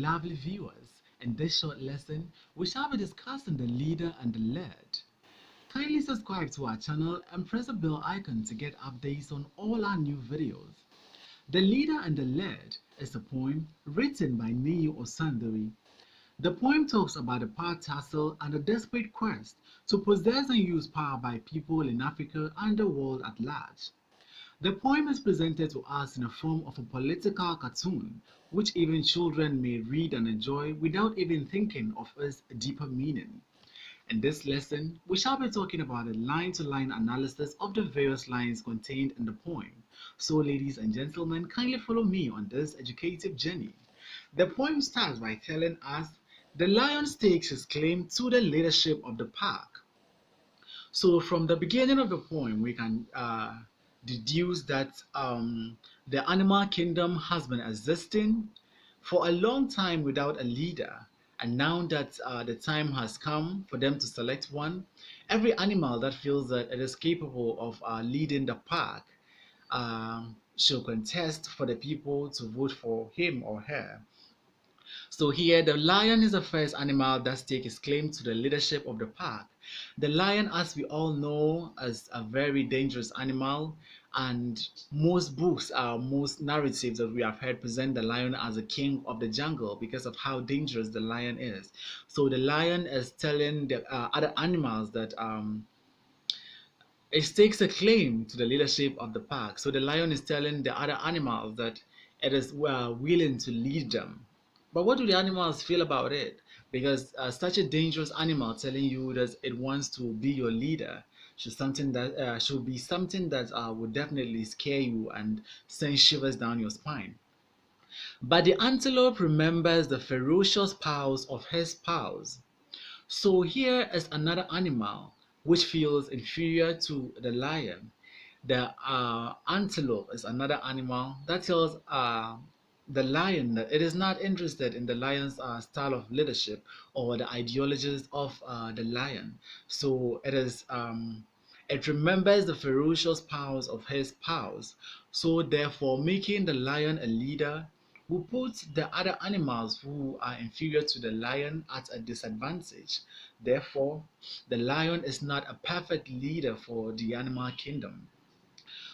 lovely viewers. In this short lesson, we shall be discussing the leader and the lead. Kindly subscribe to our channel and press the bell icon to get updates on all our new videos. The Leader and the Lead is a poem written by Niyi Osundare. The poem talks about the power tussle and the desperate quest to possess and use power by people in Africa and the world at large. The poem is presented to us in the form of a political cartoon, which even children may read and enjoy without even thinking of its deeper meaning. In this lesson, we shall be talking about a line-to-line analysis of the various lines contained in the poem. So, ladies and gentlemen, kindly follow me on this educative journey. The poem starts by telling us the lion stakes his claim to the leadership of the pack. So from the beginning of the poem, we can deduce that the animal kingdom has been existing for a long time without a leader. And now that the time has come for them to select one, every animal that feels that it is capable of leading the pack should contest for the people to vote for him or her. So here, the lion is the first animal that stakes its claim to the leadership of the pack. The lion, as we all know, is a very dangerous animal, and most books, most narratives that we have heard present the lion as a king of the jungle because of how dangerous the lion is. So the lion is telling the other animals that it stakes a claim to the leadership of the pack. So the lion is telling the other animals that it is willing to lead them. But what do the animals feel about it? Because such a dangerous animal telling you that it wants to be your leader should be something that would definitely scare you and send shivers down your spine. But the antelope remembers the ferocious paws of his paws. So here is another animal which feels inferior to the lion. The antelope is another animal that tells the lion that it is not interested in the lion's style of leadership or the ideologies of the lion. So it remembers the ferocious powers of his paws. So therefore, making the lion a leader will put the other animals who are inferior to the lion at a disadvantage. Therefore, the lion is not a perfect leader for the animal kingdom.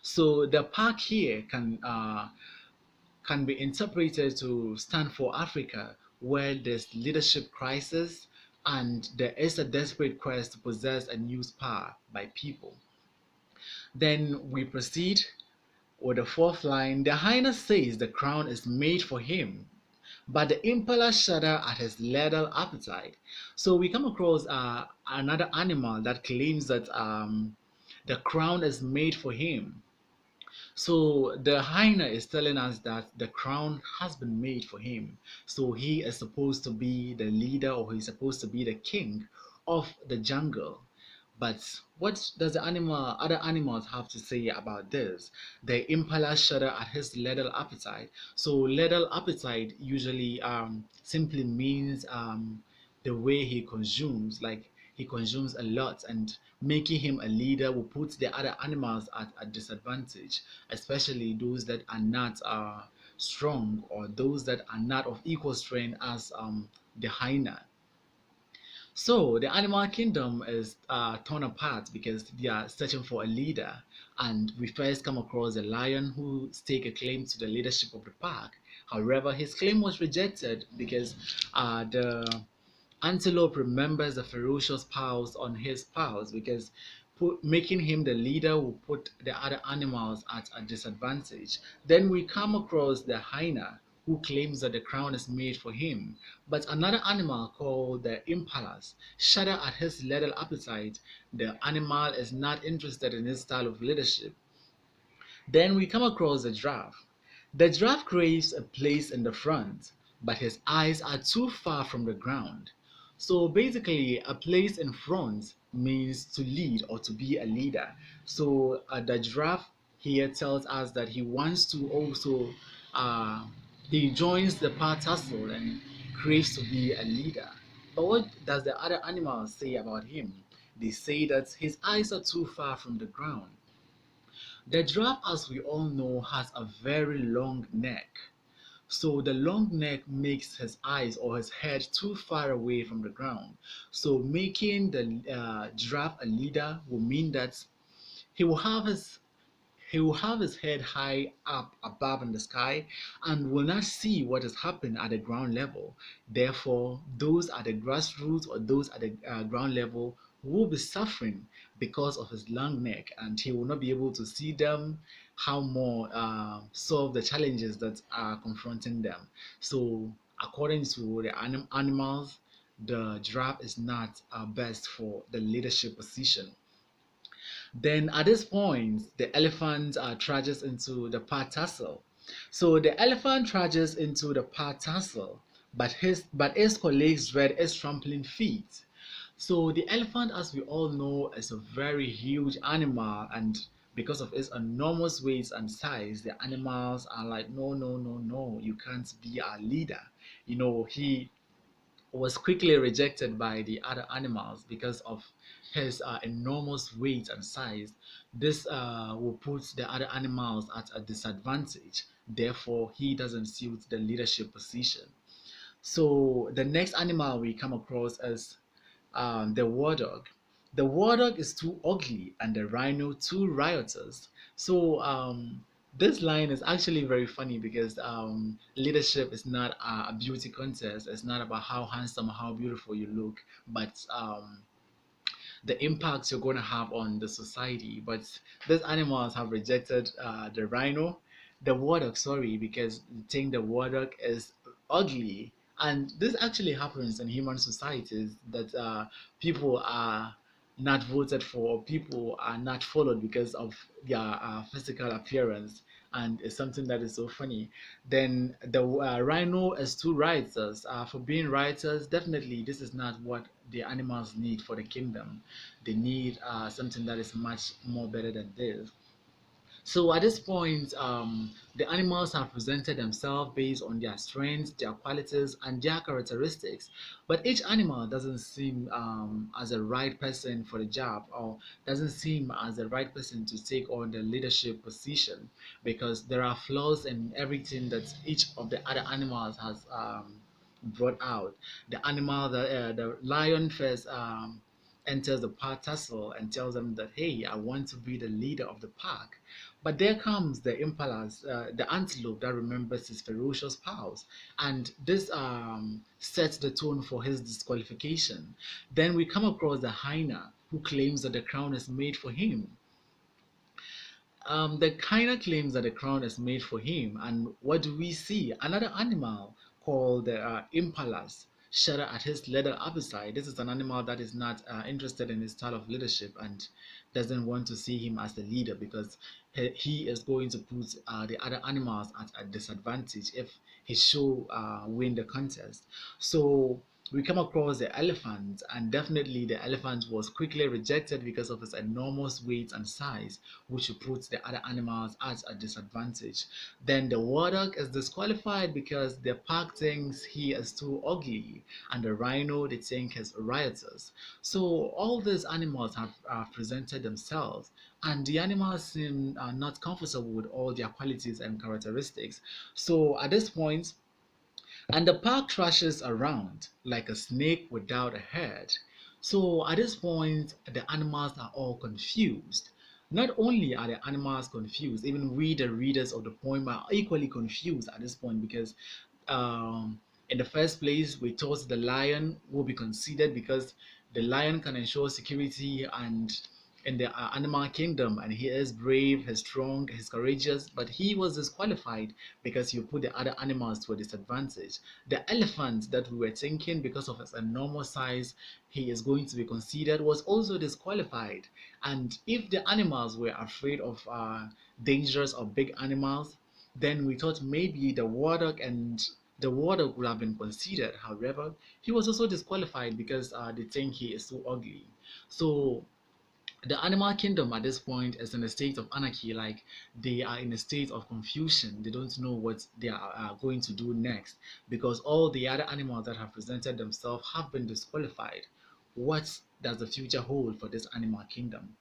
So the pack here can be interpreted to stand for Africa, where there's leadership crisis and there is a desperate quest to possess and use power by people. Then we proceed with the fourth line. The hyna says the crown is made for him, but the impalas shudder at his lethal appetite. So we come across another animal that claims that the crown is made for him. So the hyena is telling us that the crown has been made for him. So he is supposed to be the leader, or he's supposed to be the king of the jungle. But what does the other animals have to say about this? The impala shudder at his lethal appetite. So lethal appetite usually simply means the way he consumes, like he consumes a lot, and making him a leader will put the other animals at a disadvantage, especially those that are not strong or those that are not of equal strength as the hyena. So the animal kingdom is torn apart because they are searching for a leader. And we first come across a lion who staked a claim to the leadership of the pack. However, his claim was rejected because the antelope remembers the ferocious paws on his paws, because making him the leader will put the other animals at a disadvantage. Then we come across the hyena, who claims that the crown is made for him. But another animal called the impalas shudder at his lethal appetite. The animal is not interested in his style of leadership. Then we come across the giraffe. The giraffe craves a place in the front, but his eyes are too far from the ground. So basically, a place in front means to lead or to be a leader. So the giraffe here tells us that he wants to also, uh, he joins the pack tussle and craves to be a leader. But what does the other animals say about him? They say that his eyes are too far from the ground. The giraffe, as we all know, has a very long neck. So the long neck makes his eyes or his head too far away from the ground. So making the giraffe a leader will mean that he will have his he will have his head high up above in the sky and will not see what is happening at the ground level. Therefore, those at the grassroots or those at the ground level will be suffering because of his long neck, and he will not be able to see them, how more solve the challenges that are confronting them. So, according to the animals, the giraffe is not best for the leadership position. Then at this point, the elephant trudges into the path tussle. So the elephant trudges into the path tussle, but his colleagues dread its trampling feet. So the elephant, as we all know, is a very huge animal, and because of its enormous weight and size, the animals are like, no, no, no, no, you can't be our leader. He was quickly rejected by the other animals because of his enormous weight and size. This will put the other animals at a disadvantage. Therefore, he doesn't suit the leadership position. So the next animal we come across is the wathog. The wathog is too ugly and the rhino too riotous. So this line is actually very funny because leadership is not a beauty contest. It's not about how handsome, how beautiful you look, but the impact you're going to have on the society. But these animals have rejected the rhino, the warthog, sorry, because they think the warthog is ugly. And this actually happens in human societies that people are not voted for, or people are not followed because of their physical appearance. And it's something that is so funny. Then the rhino is too riotous. For being riotous, definitely this is not what the animals need for the kingdom. They need something that is much more better than this. So at this point, the animals have presented themselves based on their strengths, their qualities, and their characteristics. But each animal doesn't seem as a right person for the job, or doesn't seem as the right person to take on the leadership position, because there are flaws in everything that each of the other animals has brought out. The lion first enters the pack tussle and tells them that, hey, I want to be the leader of the pack. But there comes the impalas, the antelope that remembers his ferocious paws, and this sets the tone for his disqualification. Then we come across the hyna, who claims that the crown is made for him. The hyna claims that the crown is made for him, and what do we see? Another animal called the impalas shudder at his leather appetite. This is an animal that is not interested in his style of leadership and doesn't want to see him as the leader, because he is going to put the other animals at a disadvantage if he should win the contest. So we come across the elephant, and definitely the elephant was quickly rejected because of its enormous weight and size, which puts the other animals at a disadvantage. Then the warthog is disqualified because the pack thinks he is too ugly, and the rhino they think is riotous. So all these animals have presented themselves, and the animals seem not comfortable with all their qualities and characteristics. So at this point, and the pack thrashes around like a snake without a head. So at this point, the animals are all confused. Not only are the animals confused, even we, the readers of the poem, are equally confused at this point, because in the first place, we thought the lion will be considered because the lion can ensure security and in the animal kingdom, and he is brave, he's strong, he's courageous, but he was disqualified because you put the other animals to a disadvantage. The elephant that we were thinking, because of his enormous size, he is going to be considered, was also disqualified. And if the animals were afraid of dangerous or big animals, then we thought maybe the warthog would have been considered. However, he was also disqualified because they think he is so ugly. So the animal kingdom at this point is in a state of anarchy, like they are in a state of confusion. They don't know what they are going to do next, because all the other animals that have presented themselves have been disqualified. What does the future hold for this animal kingdom?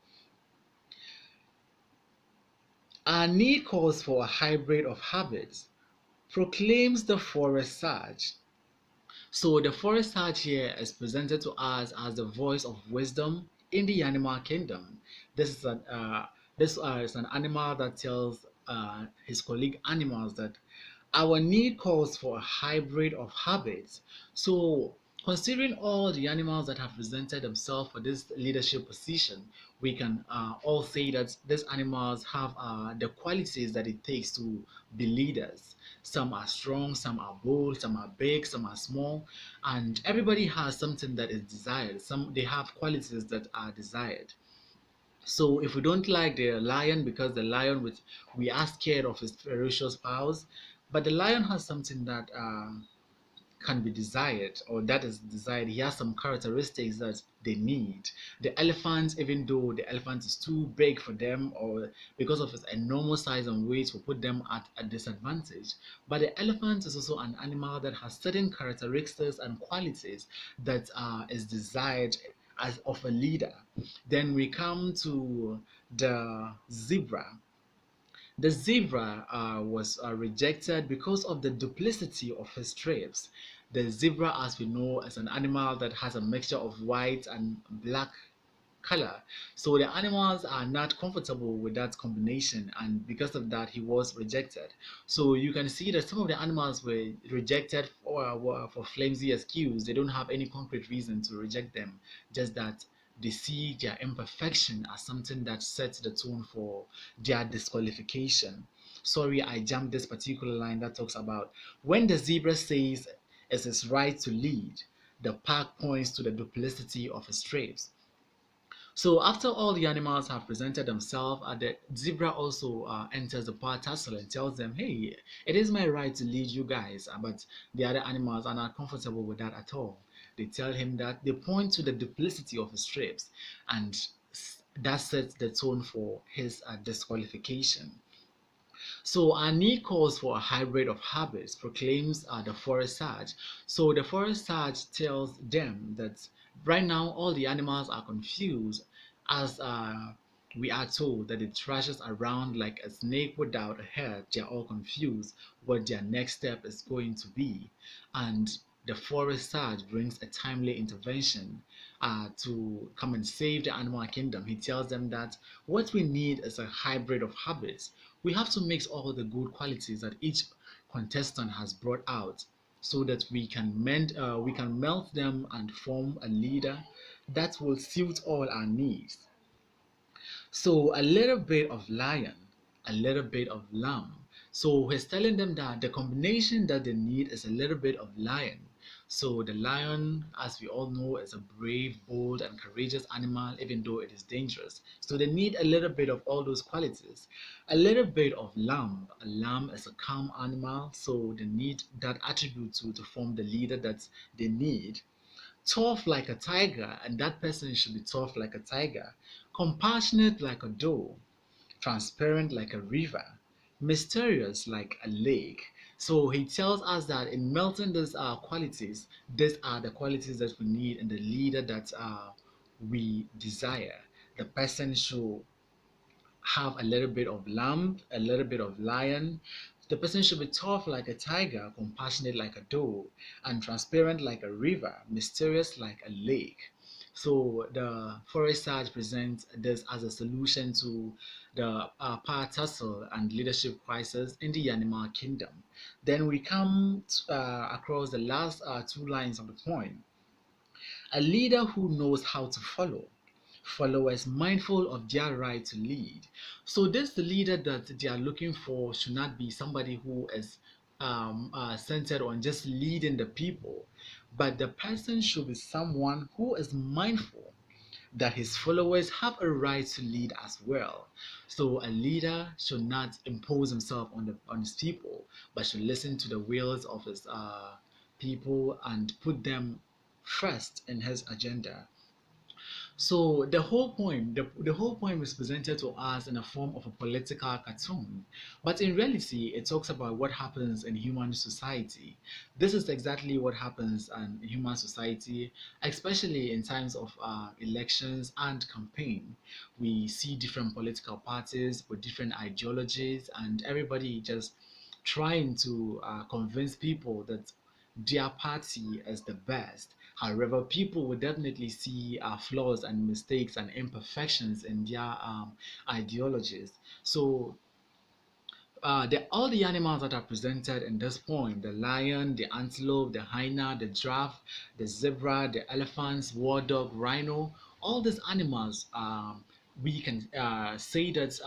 Our need calls for a hybrid of habits, proclaims the forest sage. So the forest sage here is presented to us as the voice of wisdom in the animal kingdom. This is is an animal that tells his colleague animals that our need calls for a hybrid of habits. So, considering all the animals that have presented themselves for this leadership position, we can all say that these animals have the qualities that it takes to be leaders. Some are strong, some are bold, some are big, some are small, and everybody has something that is desired. Some they have qualities that are desired. So if we don't like the lion because the lion with we are scared of his ferocious powers, but the lion has something that can be desired or that is desired. He has some characteristics that they need. The elephant, even though the elephant is too big for them or because of its enormous size and weight will put them at a disadvantage. But the elephant is also an animal that has certain characteristics and qualities that is desired as of a leader. Then we come to the zebra. The zebra was rejected because of the duplicity of his traits. The zebra, as we know, is an animal that has a mixture of white and black color. So the animals are not comfortable with that combination, and because of that, he was rejected. So you can see that some of the animals were rejected for flimsy excuse. They don't have any concrete reason to reject them, just that they see their imperfection as something that sets the tone for their disqualification. Sorry, I jumped this particular line that talks about when the zebra says it's his right to lead, the pack points to the duplicity of his traits. So after all the animals have presented themselves, the zebra also enters the power tussle and tells them, "Hey, it is my right to lead you guys," but the other animals are not comfortable with that at all. They tell him that they point to the duplicity of his traits, and that sets the tone for his disqualification. So our need calls for a hybrid of habits, proclaims the forest sage. So the forest sage tells them that right now all the animals are confused as we are told that it thrashes around like a snake without a head. They're all confused what their next step is going to be. And the forest sage brings a timely intervention to come and save the animal kingdom. He tells them that what we need is a hybrid of habits. We have to mix all the good qualities that each contestant has brought out so that we can melt them and form a leader that will suit all our needs. So a little bit of lion, a little bit of lamb. So he's telling them that the combination that they need is a little bit of lion. So the lion, as we all know, is a brave, bold, and courageous animal, even though it is dangerous. So they need a little bit of all those qualities. A little bit of lamb. A lamb is a calm animal, so they need that attribute to form the leader that they need. Tough like a tiger, and that person should be tough like a tiger, compassionate like a doe, transparent like a river, mysterious like a lake. So he tells us that in melting these qualities, these are the qualities that we need in the leader that we desire. The person should have a little bit of lamb, a little bit of lion. The person should be tough like a tiger, compassionate like a doe, and transparent like a river, mysterious like a lake. So the forest sage presents this as a solution to the power tussle and leadership crisis in the animal kingdom. Then we come across the last two lines of the poem. A leader who knows how to follow. Followers mindful of their right to lead. So this the leader that they are looking for should not be somebody who is centered on just leading the people, but the person should be someone who is mindful that his followers have a right to lead as well. So a leader should not impose himself on his people, but should listen to the wills of his people and put them first in his agenda. So the whole poem is presented to us in a form of a political cartoon, but in reality, it talks about what happens in human society. This is exactly what happens in human society, especially in times of elections and campaign. We see different political parties with different ideologies, and everybody just trying to convince people that their party is the best. However, people will definitely see flaws and mistakes and imperfections in their ideologies. So all the animals that are presented in this point, the lion, the antelope, the hyena, the giraffe, the zebra, the elephants, wathog, rhino, all these animals, we can say that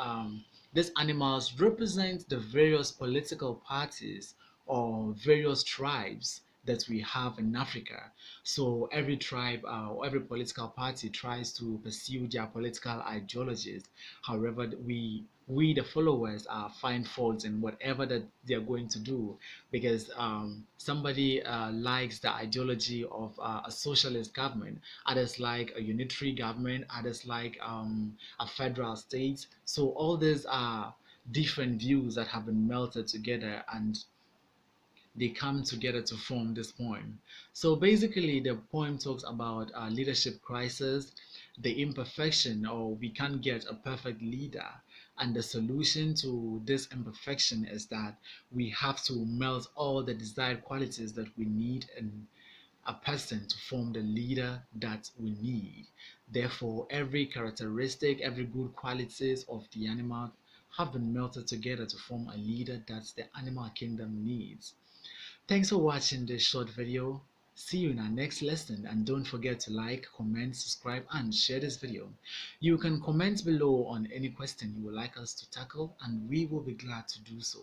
these animals represent the various political parties or various tribes that we have in Africa. So every tribe or every political party tries to pursue their political ideologies. However, we the followers find faults in whatever that they're going to do, because somebody likes the ideology of a socialist government, others like a unitary government, others like a federal state. So all these are different views that have been melted together, and they come together to form this poem. So basically, the poem talks about leadership crisis, the imperfection, or we can't get a perfect leader. And the solution to this imperfection is that we have to melt all the desired qualities that we need in a person to form the leader that we need. Therefore, every characteristic, every good qualities of the animal have been melted together to form a leader that the animal kingdom needs. Thanks for watching this short video. See you in our next lesson, and don't forget to like, comment, subscribe and share this video. You can comment below on any question you would like us to tackle, and we will be glad to do so.